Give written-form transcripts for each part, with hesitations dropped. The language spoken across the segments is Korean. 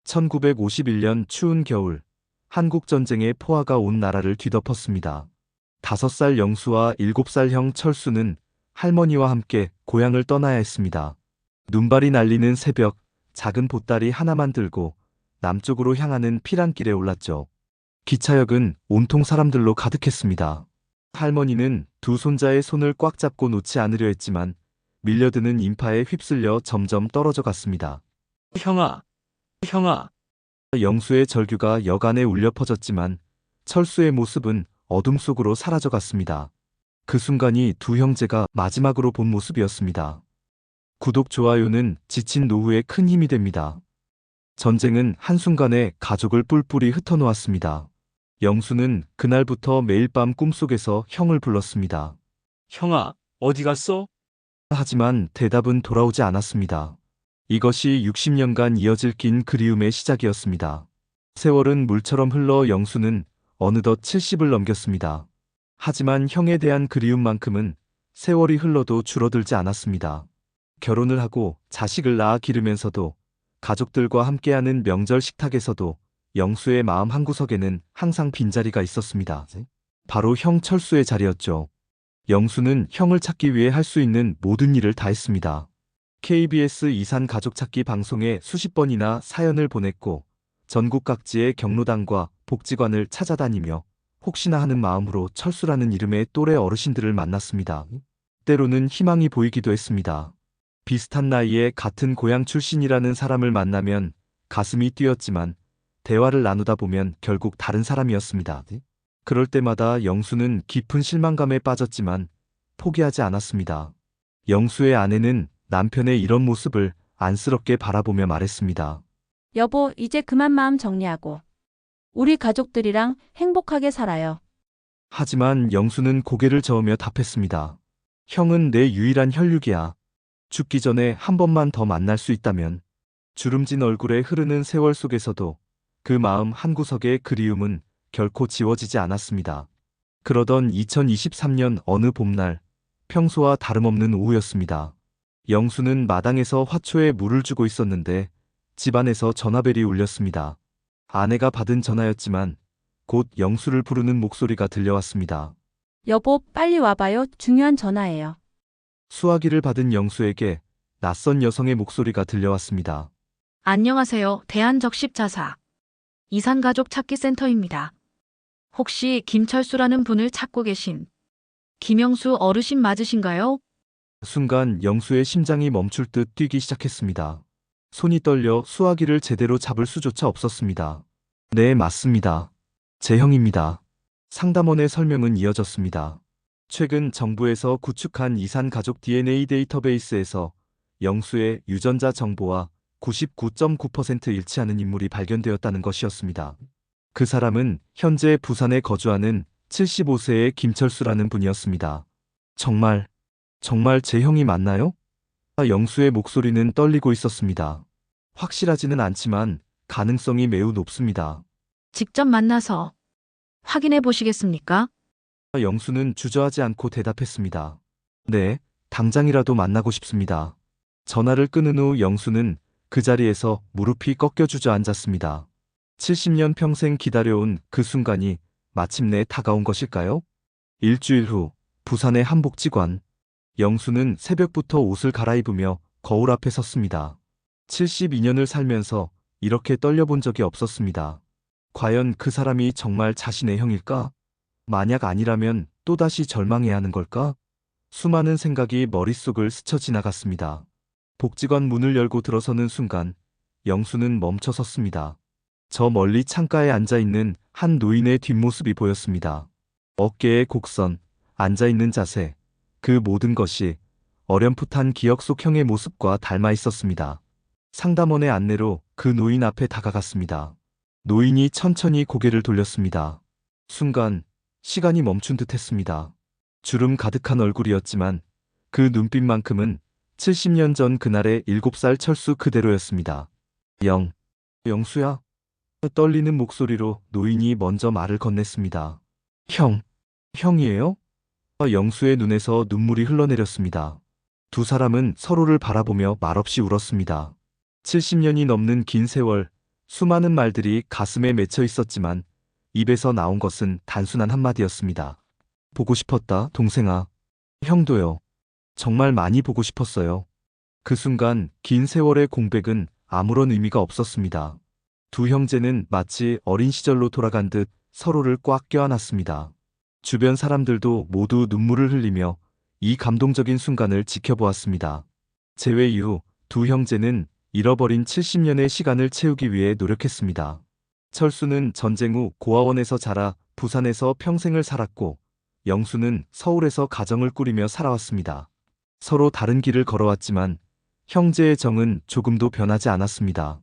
1951년 추운 겨울, 한국전쟁의 포화가 온 나라를 뒤덮었습니다. 5살 영수와 7살 형 철수는 할머니와 함께 고향을 떠나야 했습니다. 눈발이 날리는 새벽, 작은 보따리 하나만 들고 남쪽으로 향하는 피란길에 올랐죠. 기차역은 온통 사람들로 가득했습니다. 할머니는 두 손자의 손을 꽉 잡고 놓지 않으려 했지만 밀려드는 인파에 휩쓸려 점점 떨어져 갔습니다. 형아, 형아. 영수의 절규가 여간에 울려 퍼졌지만 철수의 모습은 어둠 속으로 사라져 갔습니다. 그 순간이 두 형제가 마지막으로 본 모습이었습니다. 구독, 좋아요는 지친 노후에 큰 힘이 됩니다. 전쟁은 한순간에 가족을 뿔뿔이 흩어놓았습니다. 영수는 그날부터 매일 밤 꿈속에서 형을 불렀습니다. 형아, 어디 갔어? 하지만 대답은 돌아오지 않았습니다. 이것이 60년간 이어질 긴 그리움의 시작이었습니다. 세월은 물처럼 흘러 영수는 어느덧 70을 넘겼습니다. 하지만 형에 대한 그리움만큼은 세월이 흘러도 줄어들지 않았습니다. 결혼을 하고 자식을 낳아 기르면서도 가족들과 함께하는 명절 식탁에서도 영수의 마음 한구석에는 항상 빈자리가 있었습니다. 바로 형 철수의 자리였죠. 영수는 형을 찾기 위해 할 수 있는 모든 일을 다 했습니다. KBS 이산 가족찾기 방송에 수십 번이나 사연을 보냈고 전국 각지의 경로당과 복지관을 찾아다니며 혹시나 하는 마음으로 철수라는 이름의 또래 어르신들을 만났습니다. 때로는 희망이 보이기도 했습니다. 비슷한 나이에 같은 고향 출신이라는 사람을 만나면 가슴이 뛰었지만 대화를 나누다 보면 결국 다른 사람이었습니다. 그럴 때마다 영수는 깊은 실망감에 빠졌지만 포기하지 않았습니다. 영수의 아내는 남편의 이런 모습을 안쓰럽게 바라보며 말했습니다. 여보, 이제 그만 마음 정리하고 우리 가족들이랑 행복하게 살아요. 하지만 영수는 고개를 저으며 답했습니다. 형은 내 유일한 혈육이야. 죽기 전에 한 번만 더 만날 수 있다면. 주름진 얼굴에 흐르는 세월 속에서도 그 마음 한구석의 그리움은 결코 지워지지 않았습니다. 그러던 2023년 어느 봄날, 평소와 다름없는 오후였습니다. 영수는 마당에서 화초에 물을 주고 있었는데 집안에서 전화벨이 울렸습니다. 아내가 받은 전화였지만 곧 영수를 부르는 목소리가 들려왔습니다. 여보, 빨리 와봐요. 중요한 전화예요. 수화기를 받은 영수에게 낯선 여성의 목소리가 들려왔습니다. 안녕하세요. 대한적십자사 이산가족 찾기 센터입니다. 혹시 김철수라는 분을 찾고 계신 김영수 어르신 맞으신가요? 순간 영수의 심장이 멈출 듯 뛰기 시작했습니다. 손이 떨려 수화기를 제대로 잡을 수조차 없었습니다. 네, 맞습니다. 제 형입니다. 상담원의 설명은 이어졌습니다. 최근 정부에서 구축한 이산가족 DNA 데이터베이스에서 영수의 유전자 정보와 99.9% 일치하는 인물이 발견되었다는 것이었습니다. 그 사람은 현재 부산에 거주하는 75세의 김철수라는 분이었습니다. 정말 제 형이 맞나요? 영수의 목소리는 떨리고 있었습니다. 확실하지는 않지만 가능성이 매우 높습니다. 직접 만나서 확인해 보시겠습니까? 영수는 주저하지 않고 대답했습니다. 네, 당장이라도 만나고 싶습니다. 전화를 끊은 후 영수는 그 자리에서 무릎이 꺾여 주저앉았습니다. 70년 평생 기다려온 그 순간이 마침내 다가온 것일까요? 일주일 후 부산의 한 복지관. 영수는 새벽부터 옷을 갈아입으며 거울 앞에 섰습니다. 72년을 살면서 이렇게 떨려본 적이 없었습니다. 과연 그 사람이 정말 자신의 형일까? 만약 아니라면 또다시 절망해야 하는 걸까? 수많은 생각이 머릿속을 스쳐 지나갔습니다. 복지관 문을 열고 들어서는 순간 영수는 멈춰 섰습니다. 저 멀리 창가에 앉아있는 한 노인의 뒷모습이 보였습니다. 어깨에 곡선, 앉아있는 자세, 그 모든 것이 어렴풋한 기억 속 형의 모습과 닮아 있었습니다. 상담원의 안내로 그 노인 앞에 다가갔습니다. 노인이 천천히 고개를 돌렸습니다. 순간 시간이 멈춘 듯 했습니다. 주름 가득한 얼굴이었지만 그 눈빛만큼은 70년 전 그날의 7살 철수 그대로였습니다. 영수야? 떨리는 목소리로 노인이 먼저 말을 건넸습니다. 형이에요? 영수의 눈에서 눈물이 흘러내렸습니다. 두 사람은 서로를 바라보며 말없이 울었습니다. 70년이 넘는 긴 세월, 수많은 말들이 가슴에 맺혀 있었지만 입에서 나온 것은 단순한 한마디였습니다. 보고 싶었다, 동생아. 형도요. 정말 많이 보고 싶었어요. 그 순간 긴 세월의 공백은 아무런 의미가 없었습니다. 두 형제는 마치 어린 시절로 돌아간 듯 서로를 꽉 껴안았습니다. 주변 사람들도 모두 눈물을 흘리며 이 감동적인 순간을 지켜보았습니다. 재회 이후 두 형제는 잃어버린 70년의 시간을 채우기 위해 노력했습니다. 철수는 전쟁 후 고아원에서 자라 부산에서 평생을 살았고, 영수는 서울에서 가정을 꾸리며 살아왔습니다. 서로 다른 길을 걸어왔지만 형제의 정은 조금도 변하지 않았습니다.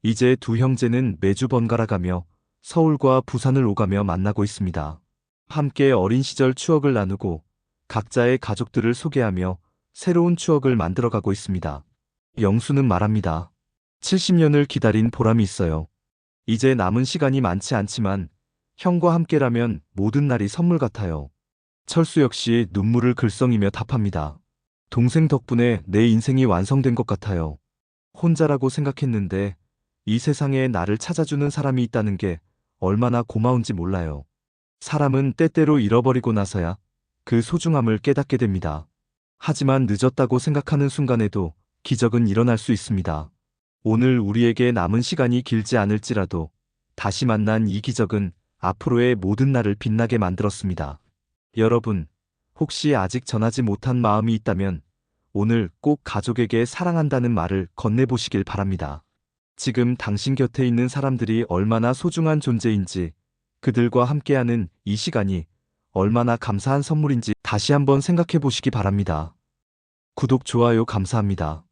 이제 두 형제는 매주 번갈아가며 서울과 부산을 오가며 만나고 있습니다. 함께 어린 시절 추억을 나누고 각자의 가족들을 소개하며 새로운 추억을 만들어가고 있습니다. 영수는 말합니다. 70년을 기다린 보람이 있어요. 이제 남은 시간이 많지 않지만 형과 함께라면 모든 날이 선물 같아요. 철수 역시 눈물을 글썽이며 답합니다. 동생 덕분에 내 인생이 완성된 것 같아요. 혼자라고 생각했는데 이 세상에 나를 찾아주는 사람이 있다는 게 얼마나 고마운지 몰라요. 사람은 때때로 잃어버리고 나서야 그 소중함을 깨닫게 됩니다. 하지만 늦었다고 생각하는 순간에도 기적은 일어날 수 있습니다. 오늘 우리에게 남은 시간이 길지 않을지라도 다시 만난 이 기적은 앞으로의 모든 날을 빛나게 만들었습니다. 여러분, 혹시 아직 전하지 못한 마음이 있다면 오늘 꼭 가족에게 사랑한다는 말을 건네보시길 바랍니다. 지금 당신 곁에 있는 사람들이 얼마나 소중한 존재인지, 그들과 함께하는 이 시간이 얼마나 감사한 선물인지 다시 한번 생각해 보시기 바랍니다. 구독, 좋아요 감사합니다.